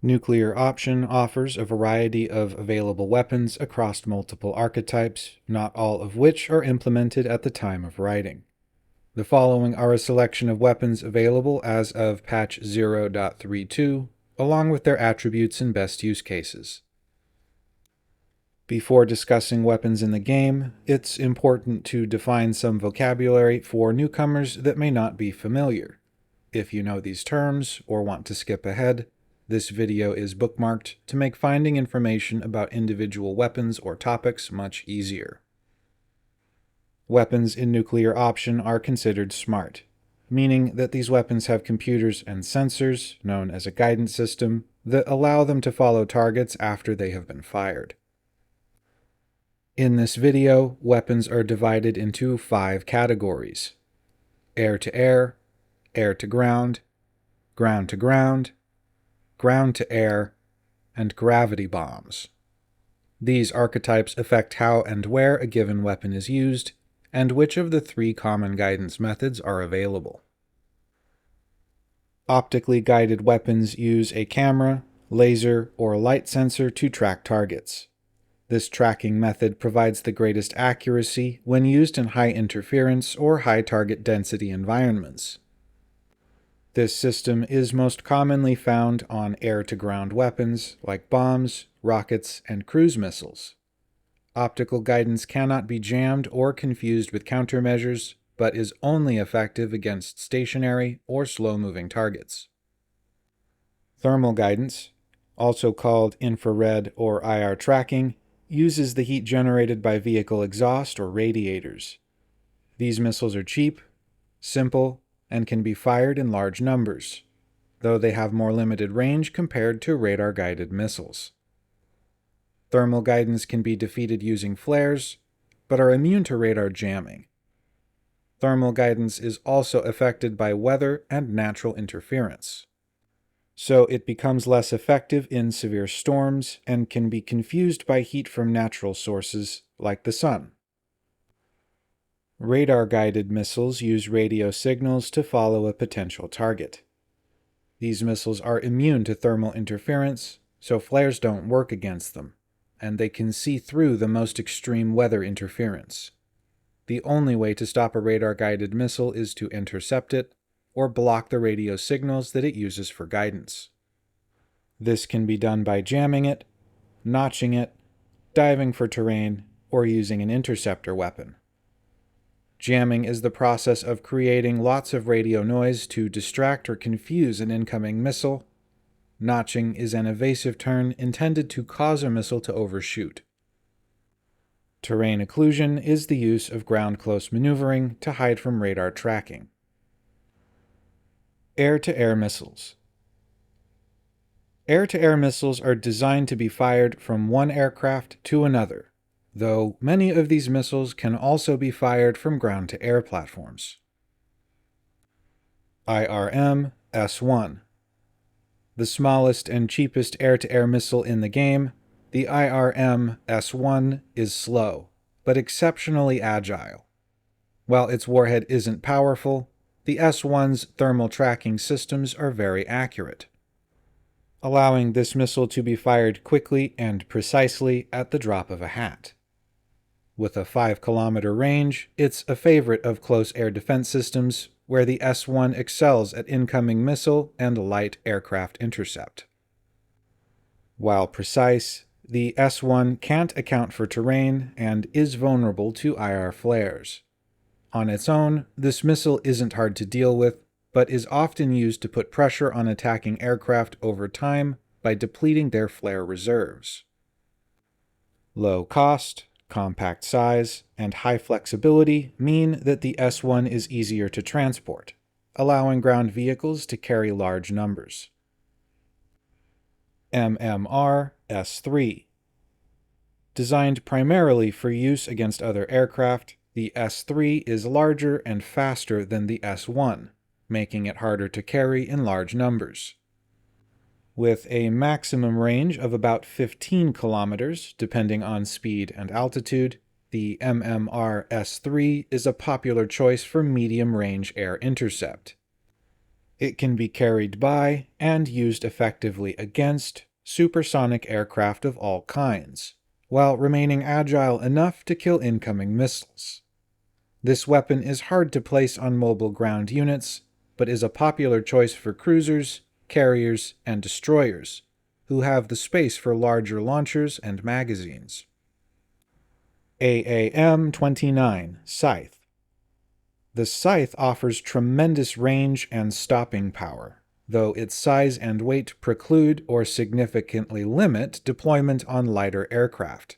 Nuclear option offers a variety of available weapons across multiple archetypes, not all of which are implemented at the time of writing. The following are a selection of weapons available as of patch 0.32, along with their attributes and best use cases. Before discussing weapons in the game, it's important to define some vocabulary for newcomers that may not be familiar. If you know these terms or want to skip ahead, this video is bookmarked to make finding information about individual weapons or topics much easier. Weapons in nuclear option are considered smart, meaning that these weapons have computers and sensors, known as a guidance system, that allow them to follow targets after they have been fired. In this video, weapons are divided into 5 categories: air-to-air, air-to-ground, ground-to-ground, ground-to-air, and gravity bombs. These archetypes affect how and where a given weapon is used, and which of the 3 common guidance methods are available. Optically guided weapons use a camera, laser, or light sensor to track targets. This tracking method provides the greatest accuracy when used in high interference or high target density environments. This system is most commonly found on air-to-ground weapons like bombs, rockets, and cruise missiles. Optical guidance cannot be jammed or confused with countermeasures, but is only effective against stationary or slow-moving targets. Thermal guidance, also called infrared or IR tracking, uses the heat generated by vehicle exhaust or radiators. These missiles are cheap, simple, and can be fired in large numbers, though they have more limited range compared to radar-guided missiles. Thermal guidance can be defeated using flares, but are immune to radar jamming. Thermal guidance is also affected by weather and natural interference, so it becomes less effective in severe storms and can be confused by heat from natural sources like the sun. Radar-guided missiles use radio signals to follow a potential target. These missiles are immune to thermal interference, so flares don't work against them, and they can see through the most extreme weather interference. The only way to stop a radar-guided missile is to intercept it, or block the radio signals that it uses for guidance. This can be done by jamming it, notching it, diving for terrain, or using an interceptor weapon. Jamming is the process of creating lots of radio noise to distract or confuse an incoming missile. Notching is an evasive turn intended to cause a missile to overshoot. Terrain occlusion is the use of ground-close maneuvering to hide from radar tracking. Air-to-air missiles. Air-to-air missiles are designed to be fired from one aircraft to another, though many of these missiles can also be fired from ground-to-air platforms. IRM-S1. The smallest and cheapest air-to-air missile in the game, the IRM-S1 is slow, but exceptionally agile. While its warhead isn't powerful, the S1's thermal tracking systems are very accurate, allowing this missile to be fired quickly and precisely at the drop of a hat. With a 5-kilometer range, it's a favorite of close air defense systems, where the S1 excels at incoming missile and light aircraft intercept. While precise, the S1 can't account for terrain and is vulnerable to IR flares. On its own, this missile isn't hard to deal with, but is often used to put pressure on attacking aircraft over time by depleting their flare reserves. Low cost, compact size, and high flexibility mean that the S1 is easier to transport, allowing ground vehicles to carry large numbers. MMR S3. Designed primarily for use against other aircraft, the S3 is larger and faster than the S1, making it harder to carry in large numbers. With a maximum range of about 15 kilometers, depending on speed and altitude, the MMR S3 is a popular choice for medium-range air intercept. It can be carried by, and used effectively against, supersonic aircraft of all kinds, while remaining agile enough to kill incoming missiles. This weapon is hard to place on mobile ground units, but is a popular choice for cruisers, carriers, and destroyers, who have the space for larger launchers and magazines. AAM-29 Scythe. The Scythe offers tremendous range and stopping power, though its size and weight preclude or significantly limit deployment on lighter aircraft.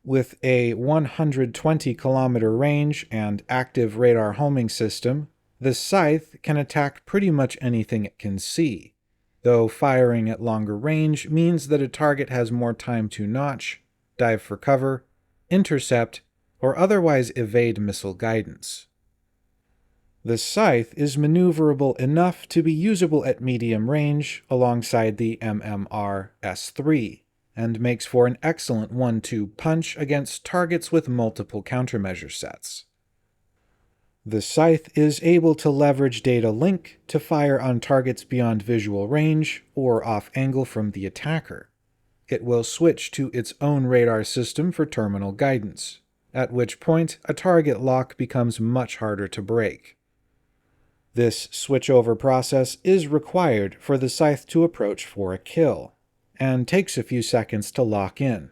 With a 120-kilometer range and active radar homing system, the Scythe can attack pretty much anything it can see, though firing at longer range means that a target has more time to notch, dive for cover, intercept, or otherwise evade missile guidance. The Scythe is maneuverable enough to be usable at medium range alongside the MMR S3, and makes for an excellent 1-2 punch against targets with multiple countermeasure sets. The Scythe is able to leverage data link to fire on targets beyond visual range or off angle from the attacker. It will switch to its own radar system for terminal guidance, at which point a target lock becomes much harder to break. This switchover process is required for the Scythe to approach for a kill, and takes a few seconds to lock in.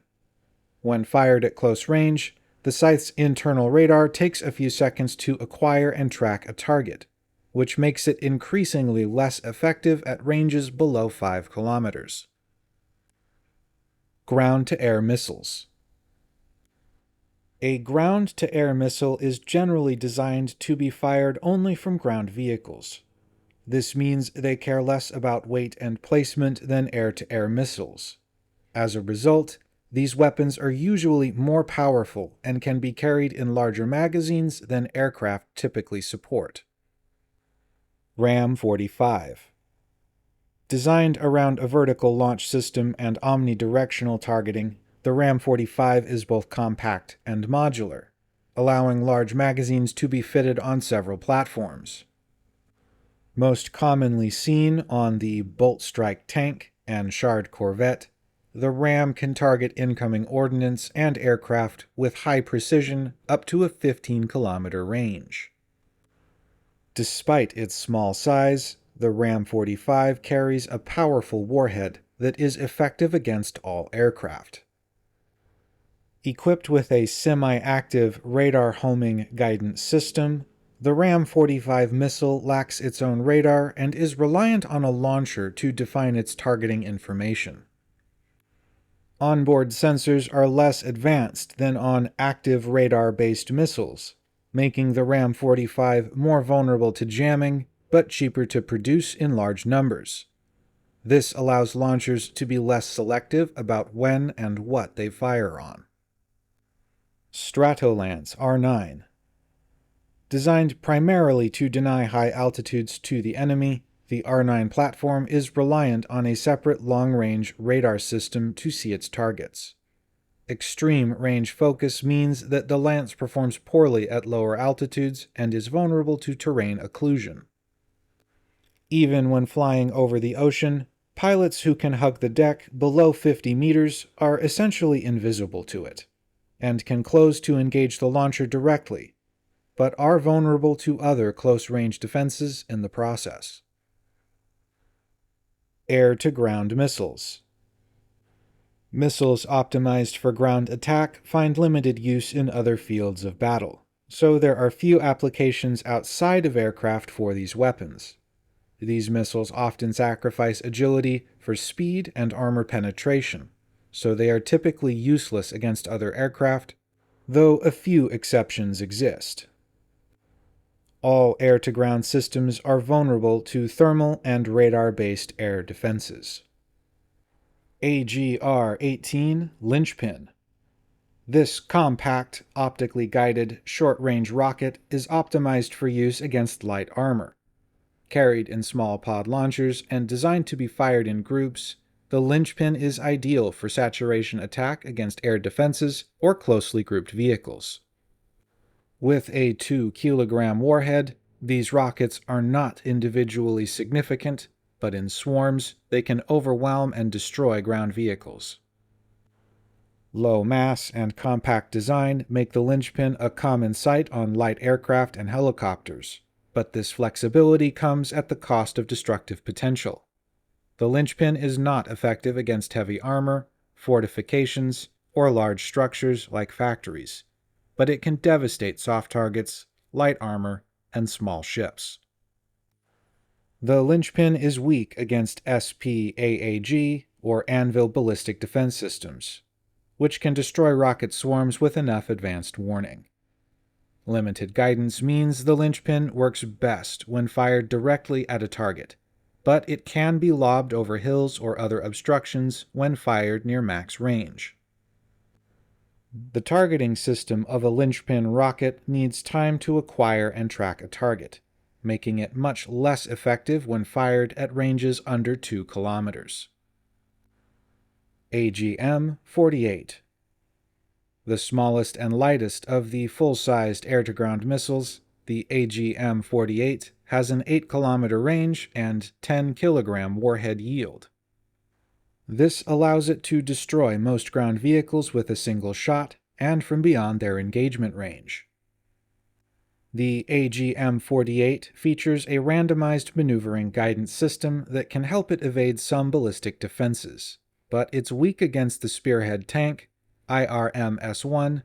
When fired at close range, the Scythe's internal radar takes a few seconds to acquire and track a target, which makes it increasingly less effective at ranges below 5 kilometers. Ground-to-air missiles. A ground-to-air missile is generally designed to be fired only from ground vehicles. This means they care less about weight and placement than air-to-air missiles. As a result, these weapons are usually more powerful and can be carried in larger magazines than aircraft typically support. RAM-45. Designed around a vertical launch system and omnidirectional targeting, the RAM-45 is both compact and modular, allowing large magazines to be fitted on several platforms. Most commonly seen on the Bolt Strike tank and Shard Corvette, the RAM can target incoming ordnance and aircraft with high precision up to a 15-kilometer range. Despite its small size, the RAM-45 carries a powerful warhead that is effective against all aircraft. Equipped with a semi-active radar homing guidance system, the RAM-45 missile lacks its own radar and is reliant on a launcher to define its targeting information. Onboard sensors are less advanced than on active radar-based missiles, making the RAM-45 more vulnerable to jamming, but cheaper to produce in large numbers. This allows launchers to be less selective about when and what they fire on. Strato-Lance R9. Designed primarily to deny high altitudes to the enemy, the R9 platform is reliant on a separate long-range radar system to see its targets. Extreme range focus means that the Lance performs poorly at lower altitudes and is vulnerable to terrain occlusion. Even when flying over the ocean, pilots who can hug the deck below 50 meters are essentially invisible to it, and can close to engage the launcher directly, but are vulnerable to other close-range defenses in the process. Air-to-ground missiles. Missiles optimized for ground attack find limited use in other fields of battle, so there are few applications outside of aircraft for these weapons. These missiles often sacrifice agility for speed and armor penetration, so they are typically useless against other aircraft, though a few exceptions exist. All air-to-ground systems are vulnerable to thermal and radar-based air defenses. AGR-18 Lynchpin. This compact, optically guided, short-range rocket is optimized for use against light armor. Carried in small pod launchers and designed to be fired in groups, the Lynchpin is ideal for saturation attack against air defenses or closely grouped vehicles. With a 2-kilogram warhead, These rockets are not individually significant, but in swarms, they can overwhelm and destroy ground vehicles. Low mass and compact design make the Lynchpin a common sight on light aircraft and helicopters, but this flexibility comes at the cost of destructive potential. The Lynchpin is not effective against heavy armor, fortifications, or large structures like factories, but it can devastate soft targets, light armor, and small ships. The Lynchpin is weak against SPAAG or anvil ballistic defense systems, which can destroy rocket swarms with enough advanced warning. Limited guidance means the Lynchpin works best when fired directly at a target, but it can be lobbed over hills or other obstructions when fired near max range. The targeting system of a Lynchpin rocket needs time to acquire and track a target, making it much less effective when fired at ranges under 2 kilometers. AGM-48. The smallest and lightest of the full-sized air-to-ground missiles, the AGM-48 has an 8-kilometer range and 10-kilogram warhead yield. This allows it to destroy most ground vehicles with a single shot and from beyond their engagement range. The AGM-48 features a randomized maneuvering guidance system that can help it evade some ballistic defenses, but it's weak against the Spearhead tank, IRM-S1,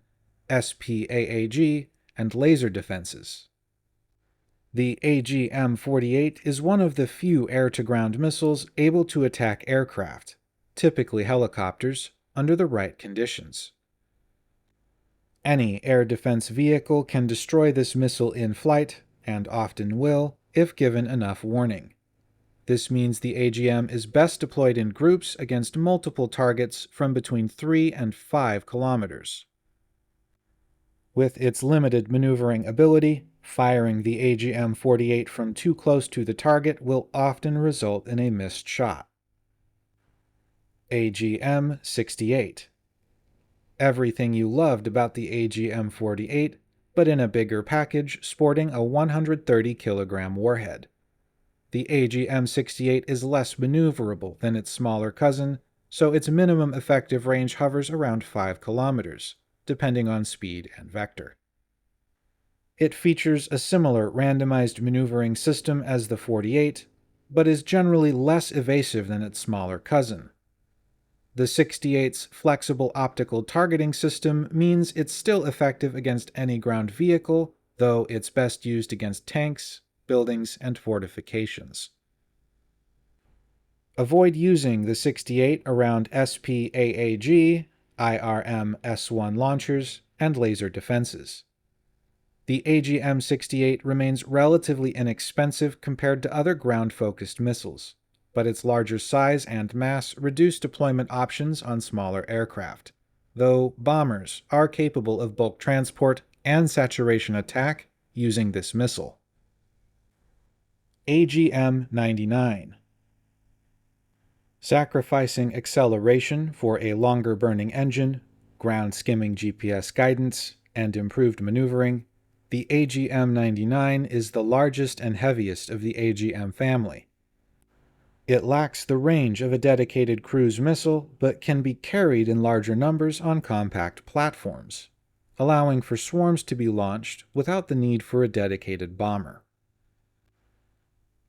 SPAAG, and laser defenses. The AGM-48 is one of the few air-to-ground missiles able to attack aircraft, typically helicopters, under the right conditions. Any air defense vehicle can destroy this missile in flight, and often will, if given enough warning. This means the AGM is best deployed in groups against multiple targets from between 3 and 5 kilometers. With its limited maneuvering ability, firing the AGM-48 from too close to the target will often result in a missed shot. AGM-68. Everything you loved about the AGM-48, but in a bigger package sporting a 130-kilogram warhead. The AGM-68 is less maneuverable than its smaller cousin, so its minimum effective range hovers around 5 kilometers, depending on speed and vector. It features a similar randomized maneuvering system as the 48, but is generally less evasive than its smaller cousin. The 68's flexible optical targeting system means it's still effective against any ground vehicle, though it's best used against tanks, buildings, and fortifications. Avoid using the 68 around SPAAG, IRM-S1 launchers, and laser defenses. The AGM-68 remains relatively inexpensive compared to other ground-focused missiles, but its larger size and mass reduce deployment options on smaller aircraft, though bombers are capable of bulk transport and saturation attack using this missile. AGM-99. Sacrificing acceleration for a longer-burning engine, ground-skimming GPS guidance, and improved maneuvering, the AGM-99 is the largest and heaviest of the AGM family. It lacks the range of a dedicated cruise missile, but can be carried in larger numbers on compact platforms, allowing for swarms to be launched without the need for a dedicated bomber.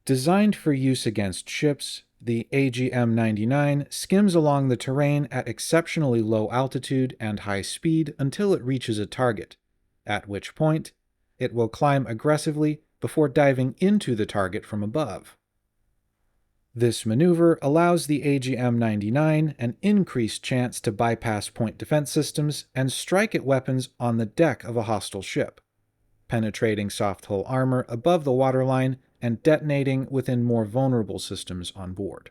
Designed for use against ships, the AGM-99 skims along the terrain at exceptionally low altitude and high speed until it reaches a target, at which point it will climb aggressively before diving into the target from above. This maneuver allows the AGM-99 an increased chance to bypass point defense systems and strike at weapons on the deck of a hostile ship, penetrating soft hull armor above the waterline and detonating within more vulnerable systems on board.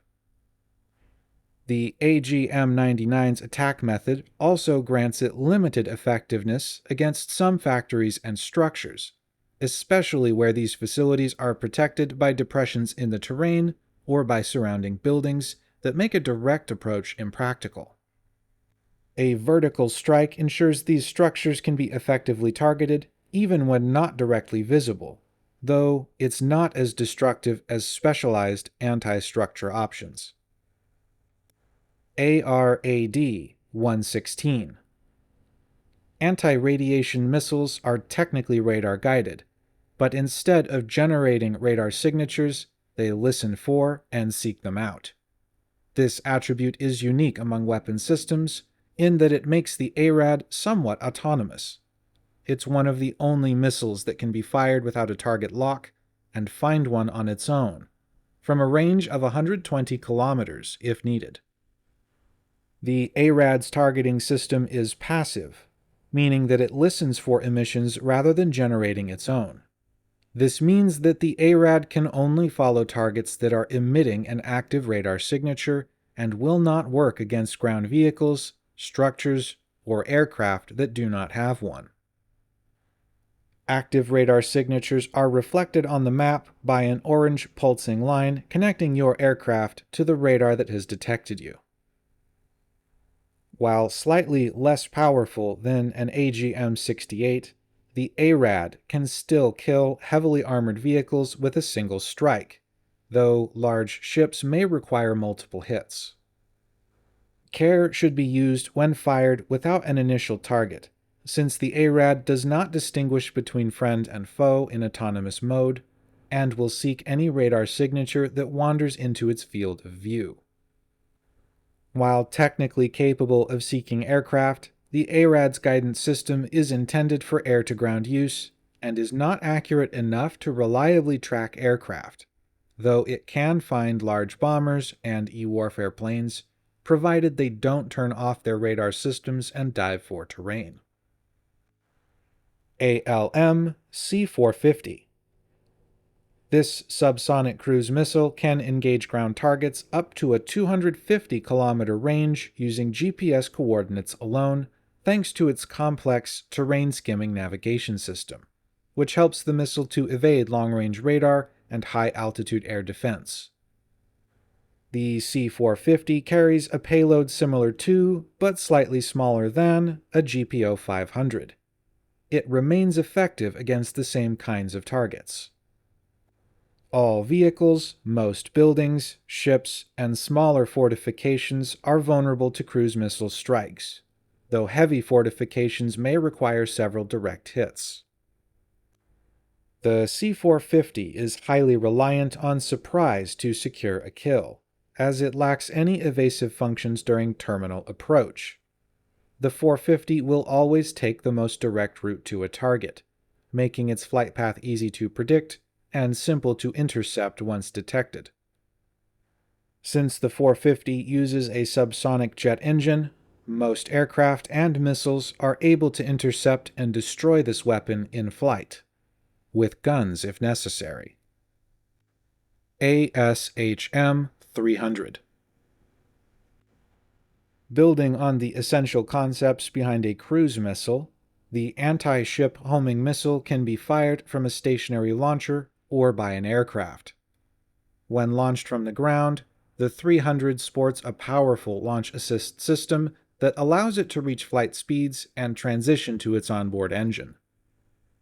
The AGM-99's attack method also grants it limited effectiveness against some factories and structures, especially where these facilities are protected by depressions in the terrain or by surrounding buildings that make a direct approach impractical. A vertical strike ensures these structures can be effectively targeted even when not directly visible, though it's not as destructive as specialized anti-structure options. ARAD-116. Anti-radiation missiles are technically radar-guided, but instead of generating radar signatures, they listen for and seek them out. This attribute is unique among weapon systems in that it makes the ARAD somewhat autonomous. It's one of the only missiles that can be fired without a target lock and find one on its own, from a range of 120 kilometers if needed. The ARAD's targeting system is passive, meaning that it listens for emissions rather than generating its own. This means that the ARAD can only follow targets that are emitting an active radar signature and will not work against ground vehicles, structures, or aircraft that do not have one. Active radar signatures are reflected on the map by an orange pulsing line connecting your aircraft to the radar that has detected you. While slightly less powerful than an AGM-68, the ARAD can still kill heavily armored vehicles with a single strike, though large ships may require multiple hits. Care should be used when fired without an initial target, since the ARAD does not distinguish between friend and foe in autonomous mode, and will seek any radar signature that wanders into its field of view. While technically capable of seeking aircraft, the ARAD's guidance system is intended for air-to-ground use and is not accurate enough to reliably track aircraft, though it can find large bombers and e-warfare planes, provided they don't turn off their radar systems and dive for terrain. ALM-C450. This subsonic cruise missile can engage ground targets up to a 250-kilometer range using GPS coordinates alone, thanks to its complex terrain-skimming navigation system, which helps the missile to evade long-range radar and high-altitude air defense. The C-450 carries a payload similar to, but slightly smaller than, a GPO-500. It remains effective against the same kinds of targets. All vehicles, most buildings, ships, and smaller fortifications are vulnerable to cruise missile strikes, though heavy fortifications may require several direct hits. The C-450 is highly reliant on surprise to secure a kill, as it lacks any evasive functions during terminal approach. The 450 will always take the most direct route to a target, making its flight path easy to predict and simple to intercept once detected. Since the 450 uses a subsonic jet engine, most aircraft and missiles are able to intercept and destroy this weapon in flight, with guns if necessary. ASHM-300. Building on the essential concepts behind a cruise missile, the anti-ship homing missile can be fired from a stationary launcher or by an aircraft. When launched from the ground, the 300 sports a powerful launch assist system that allows it to reach flight speeds and transition to its onboard engine.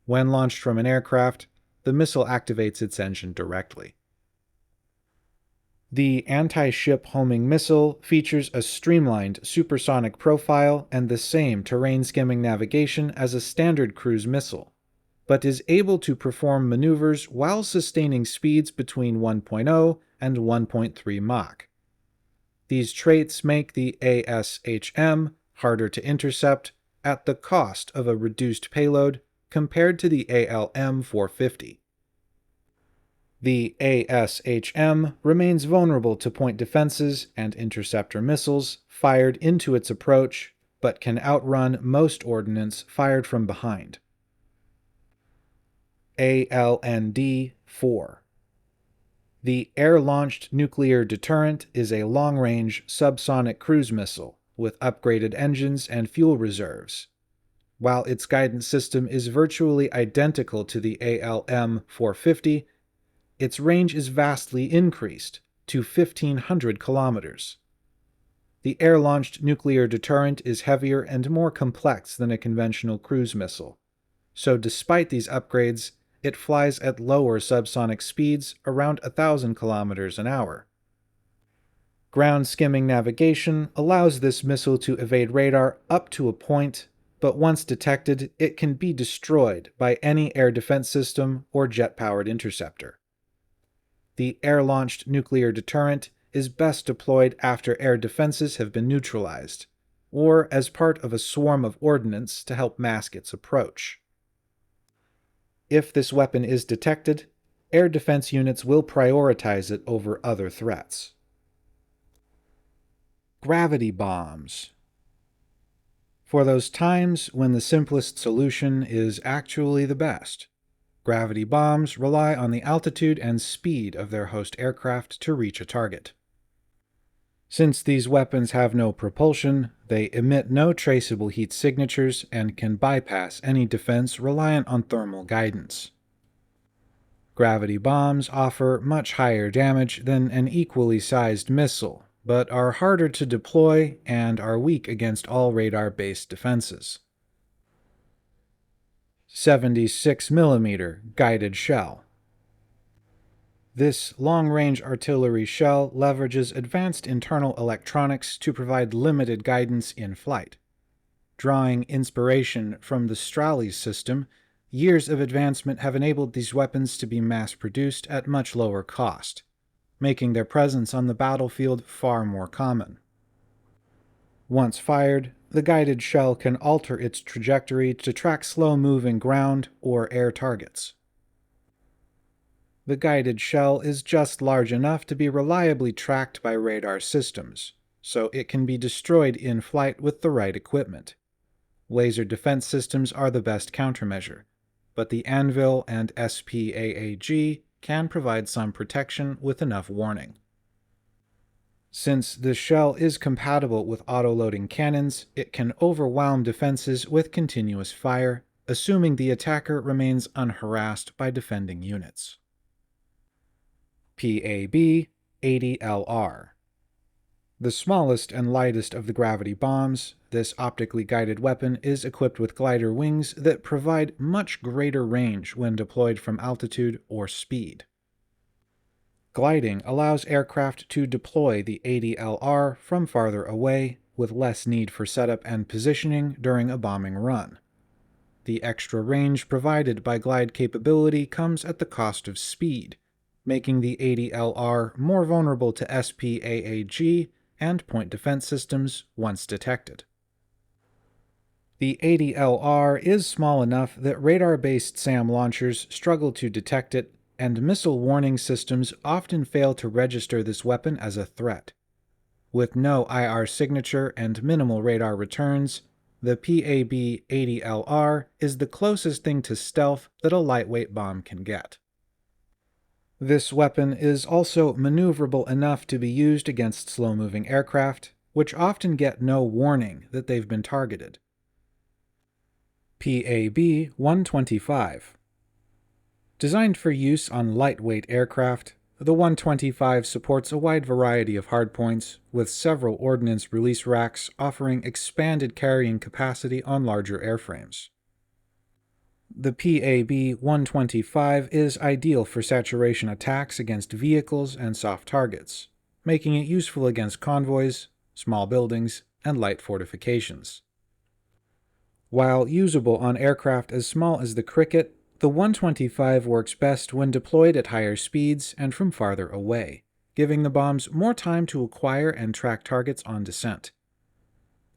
When launched from an aircraft, the missile activates its engine directly. The anti-ship homing missile features a streamlined supersonic profile and the same terrain-skimming navigation as a standard cruise missile, but is able to perform maneuvers while sustaining speeds between 1.0 and 1.3 Mach. These traits make the ASHM harder to intercept at the cost of a reduced payload compared to the ALM-450. The ASHM remains vulnerable to point defenses and interceptor missiles fired into its approach, but can outrun most ordnance fired from behind. ALND-4. The Air-Launched Nuclear Deterrent is a long-range subsonic cruise missile with upgraded engines and fuel reserves. While its guidance system is virtually identical to the ALM-450, its range is vastly increased to 1,500 kilometers. The Air-Launched Nuclear Deterrent is heavier and more complex than a conventional cruise missile, so despite these upgrades, it flies at lower subsonic speeds around 1,000 kilometers an hour. Ground skimming navigation allows this missile to evade radar up to a point, but once detected, it can be destroyed by any air defense system or jet-powered interceptor. The air-launched nuclear deterrent is best deployed after air defenses have been neutralized, or as part of a swarm of ordnance to help mask its approach. If this weapon is detected, air defense units will prioritize it over other threats. Gravity bombs. For those times when the simplest solution is actually the best, gravity bombs rely on the altitude and speed of their host aircraft to reach a target. Since these weapons have no propulsion, they emit no traceable heat signatures and can bypass any defense reliant on thermal guidance. Gravity bombs offer much higher damage than an equally sized missile, but are harder to deploy and are weak against all radar-based defenses. 76mm Guided Shell. This long-range artillery shell leverages advanced internal electronics to provide limited guidance in flight. Drawing inspiration from the Strato-Lance system, years of advancement have enabled these weapons to be mass-produced at much lower cost, making their presence on the battlefield far more common. Once fired, the guided shell can alter its trajectory to track slow-moving ground or air targets. The guided shell is just large enough to be reliably tracked by radar systems, so it can be destroyed in flight with the right equipment. Laser defense systems are the best countermeasure, but the Anvil and SPAAG can provide some protection with enough warning. Since the shell is compatible with auto-loading cannons, it can overwhelm defenses with continuous fire, assuming the attacker remains unharassed by defending units. PAB-80LR. The smallest and lightest of the gravity bombs, this optically guided weapon is equipped with glider wings that provide much greater range when deployed from altitude or speed. Gliding allows aircraft to deploy the 80LR from farther away, with less need for setup and positioning during a bombing run. The extra range provided by glide capability comes at the cost of speed, making the 80LR more vulnerable to SPAAG and point defense systems once detected. The 80LR is small enough that radar-based SAM launchers struggle to detect it, and missile warning systems often fail to register this weapon as a threat. With no IR signature and minimal radar returns, the PAB-80LR is the closest thing to stealth that a lightweight bomb can get. This weapon is also maneuverable enough to be used against slow-moving aircraft, which often get no warning that they've been targeted. PAB-125. Designed for use on lightweight aircraft, the 125 supports a wide variety of hardpoints, with several ordnance release racks offering expanded carrying capacity on larger airframes. The PAB-125 is ideal for saturation attacks against vehicles and soft targets, making it useful against convoys, small buildings, and light fortifications. While usable on aircraft as small as the Cricket, the 125 works best when deployed at higher speeds and from farther away, giving the bombs more time to acquire and track targets on descent.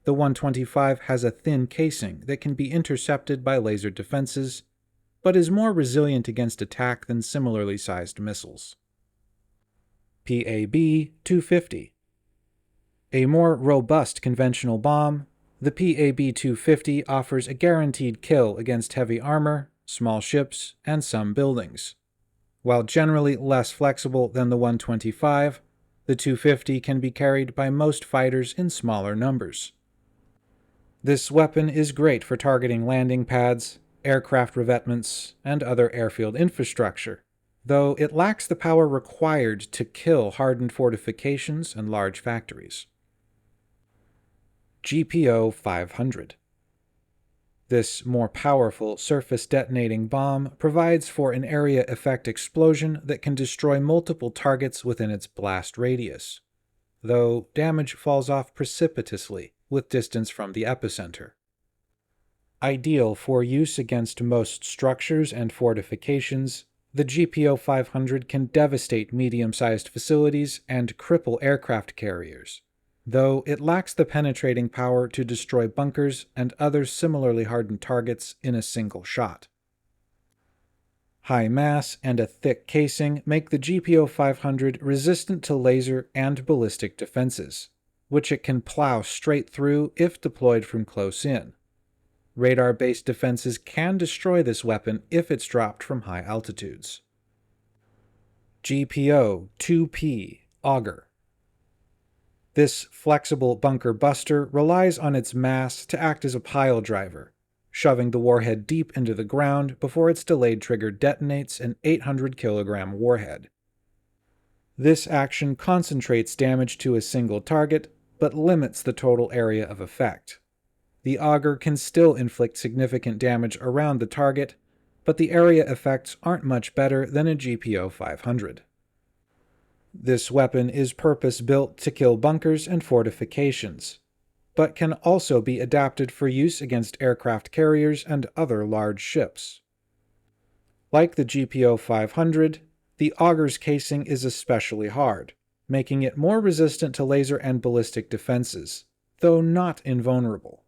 The 125 has a thin casing that can be intercepted by laser defenses, but is more resilient against attack than similarly sized missiles. PAB-250. A more robust conventional bomb, the PAB-250 offers a guaranteed kill against heavy armor, small ships, and some buildings. While generally less flexible than the 125, the 250 can be carried by most fighters in smaller numbers. This weapon is great for targeting landing pads, aircraft revetments, and other airfield infrastructure, though it lacks the power required to kill hardened fortifications and large factories. GPO-500. This more powerful surface detonating bomb provides for an area effect explosion that can destroy multiple targets within its blast radius, though damage falls off precipitously with distance from the epicenter. Ideal for use against most structures and fortifications, the GPO-500 can devastate medium-sized facilities and cripple aircraft carriers, though it lacks the penetrating power to destroy bunkers and other similarly hardened targets in a single shot. High mass and a thick casing make the GPO-500 resistant to laser and ballistic defenses, which it can plow straight through if deployed from close in. Radar-based defenses can destroy this weapon if it's dropped from high altitudes. GPO-2P Auger. This flexible bunker buster relies on its mass to act as a pile driver, shoving the warhead deep into the ground before its delayed trigger detonates an 800-kilogram warhead. This action concentrates damage to a single target, but limits the total area of effect. The auger can still inflict significant damage around the target, but the area effects aren't much better than a GPO-500. This weapon is purpose-built to kill bunkers and fortifications, but can also be adapted for use against aircraft carriers and other large ships. Like the GPO-500, the auger's casing is especially hard, making it more resistant to laser and ballistic defenses, though not invulnerable.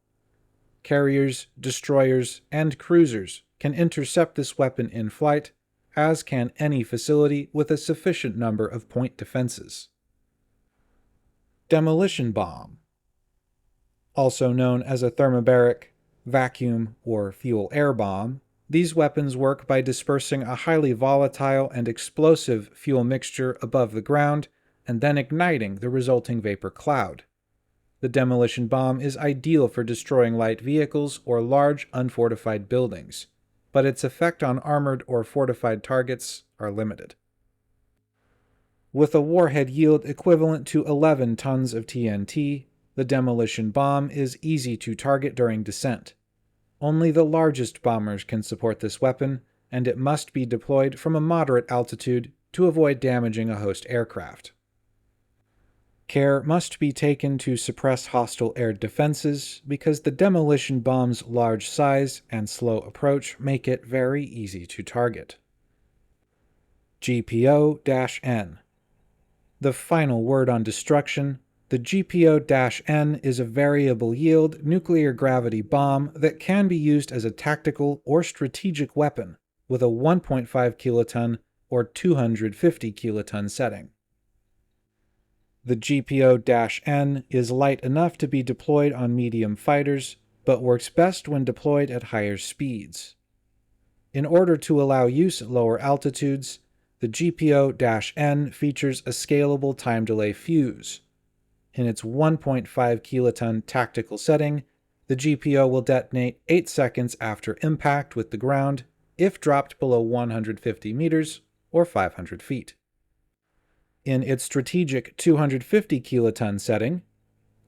Carriers, destroyers, and cruisers can intercept this weapon in flight, as can any facility with a sufficient number of point defenses. Demolition Bomb. Also known as a thermobaric, vacuum, or fuel-air bomb, these weapons work by dispersing a highly volatile and explosive fuel mixture above the ground and then igniting the resulting vapor cloud. The demolition bomb is ideal for destroying light vehicles or large unfortified buildings, but its effect on armored or fortified targets are limited. With a warhead yield equivalent to 11 tons of TNT, the demolition bomb is easy to target during descent. Only the largest bombers can support this weapon, and it must be deployed from a moderate altitude to avoid damaging a host aircraft. Care must be taken to suppress hostile air defenses because the demolition bomb's large size and slow approach make it very easy to target. GPO-N. The final word on destruction, the GPO-N is a variable-yield nuclear gravity bomb that can be used as a tactical or strategic weapon with a 1.5 kiloton or 250 kiloton setting. The GPO-N is light enough to be deployed on medium fighters, but works best when deployed at higher speeds. In order to allow use at lower altitudes, the GPO-N features a scalable time delay fuse. In its 1.5 kiloton tactical setting, the GPO will detonate 8 seconds after impact with the ground if dropped below 150 meters or 500 feet. In its strategic 250 kiloton setting,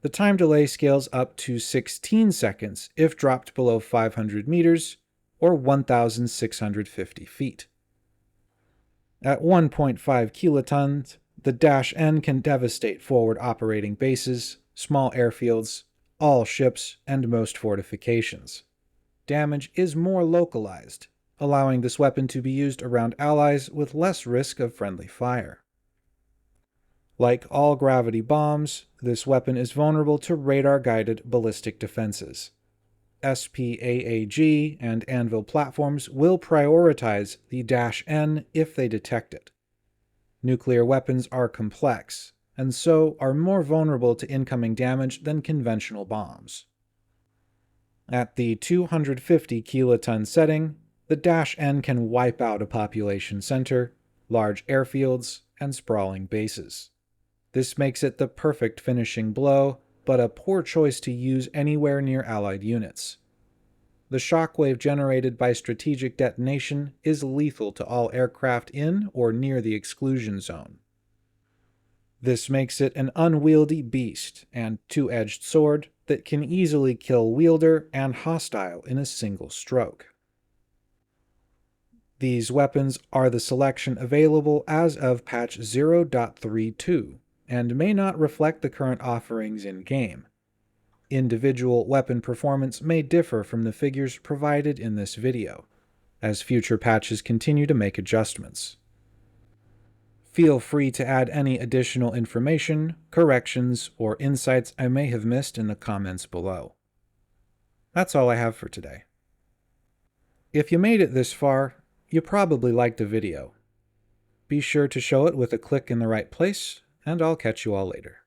the time delay scales up to 16 seconds if dropped below 500 meters or 1,650 feet. At 1.5 kilotons, the -N can devastate forward operating bases, small airfields, all ships, and most fortifications. Damage is more localized, allowing this weapon to be used around allies with less risk of friendly fire. Like all gravity bombs, this weapon is vulnerable to radar-guided ballistic defenses. SPAAG and Anvil platforms will prioritize the -N if they detect it. Nuclear weapons are complex, and so are more vulnerable to incoming damage than conventional bombs. At the 250 kiloton setting, the -N can wipe out a population center, large airfields, and sprawling bases. This makes it the perfect finishing blow, but a poor choice to use anywhere near Allied units. The shockwave generated by strategic detonation is lethal to all aircraft in or near the exclusion zone. This makes it an unwieldy beast and two-edged sword that can easily kill wielder and hostile in a single stroke. These weapons are the selection available as of patch 0.32 and may not reflect the current offerings in-game. Individual weapon performance may differ from the figures provided in this video, as future patches continue to make adjustments. Feel free to add any additional information, corrections, or insights I may have missed in the comments below. That's all I have for today. If you made it this far, you probably liked the video. Be sure to show it with a click in the right place, and I'll catch you all later.